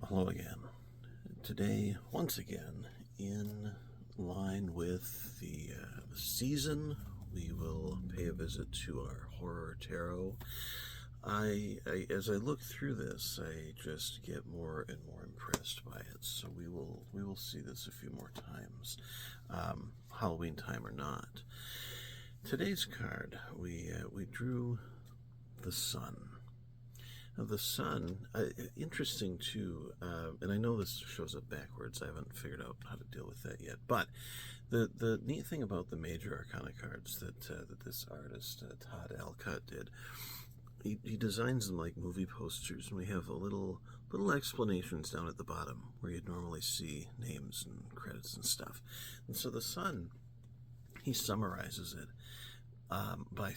Hello again. Today, once again, in line with the season, we will pay a visit to our horror tarot. As I look through this, I just get more and more impressed by it. So we will see this a few more times, Halloween time or not. Today's card, we drew the Sun. Now the Sun, interesting too, and I know this shows up backwards. I haven't figured out how to deal with that yet. But the neat thing about the major arcana cards that this artist Todd Alcott did, he designs them like movie posters, and we have little explanations down at the bottom where you'd normally see names and credits and stuff. And so the Sun, he summarizes it by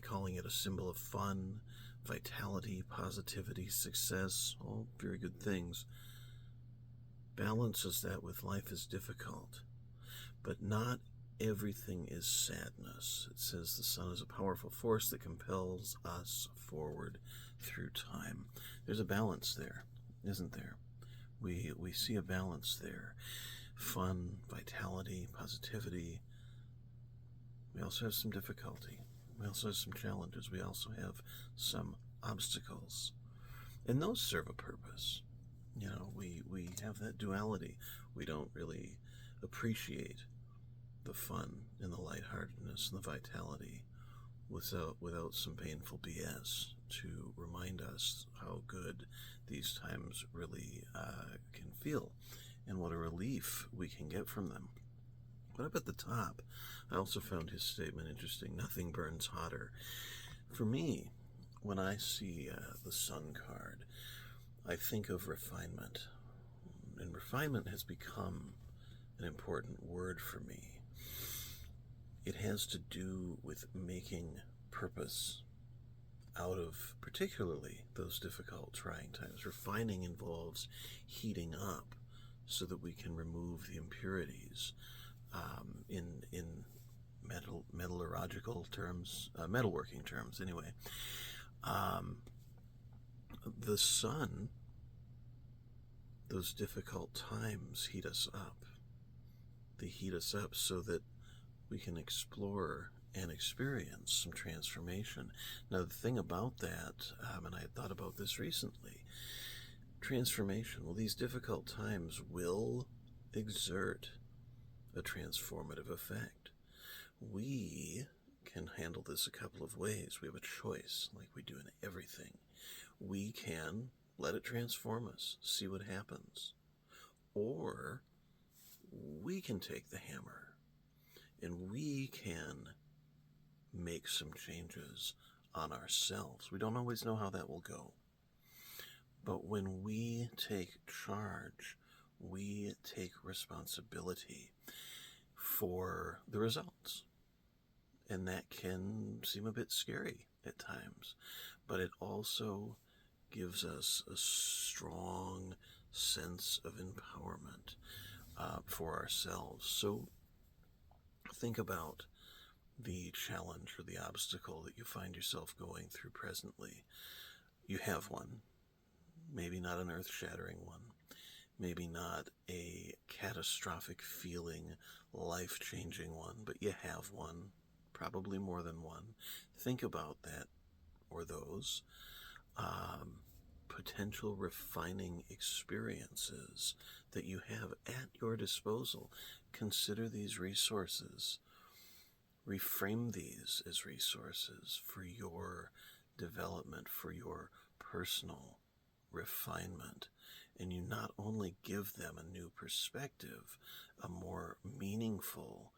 calling it a symbol of fun, vitality, positivity, success, all very good things. Balances that with life is difficult, but not everything is sadness. It says the Sun is a powerful force that compels us forward through time. There's a balance there, isn't there? We see a balance there. Fun, vitality, positivity. We also have some difficulty. We also have some challenges. We also have some obstacles. And those serve a purpose. You know, we have that duality. We don't really appreciate the fun and the lightheartedness and the vitality without some painful BS to remind us how good these times really can feel and what a relief we can get from them. But up at the top, I also found his statement interesting. Nothing burns hotter. For me, when I see the Sun card, I think of refinement. And refinement has become an important word for me. It has to do with making purpose out of particularly those difficult, trying times. Refining involves heating up so that we can remove the impurities. In metallurgical terms, metalworking terms, anyway. The Sun, those difficult times heat us up. They heat us up so that we can explore and experience some transformation. Now, the thing about that, and I had thought about this recently, transformation, well, these difficult times will exert a transformative effect. We can handle this a couple of ways. We have a choice, like we do in everything. We can let it transform us, see what happens. Or we can take the hammer and we can make some changes on ourselves. We don't always know how that will go. But when we take charge, we take responsibility for the results. And that can seem a bit scary at times, but it also gives us a strong sense of empowerment for ourselves. So think about the challenge or the obstacle that you find yourself going through presently. You have one, maybe not an earth-shattering one, maybe not a catastrophic feeling, life-changing one, but you have one, probably more than one. Think about that or those potential refining experiences that you have at your disposal. Consider these resources. Reframe these as resources for your development, for your personal refinement. And you not only give them a new perspective, a more meaningful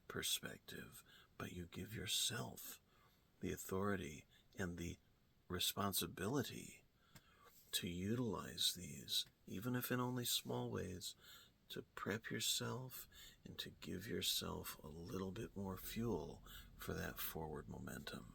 perspective, but you give yourself the authority and the responsibility to utilize these, even if in only small ways, to prep yourself and to give yourself a little bit more fuel for that forward momentum.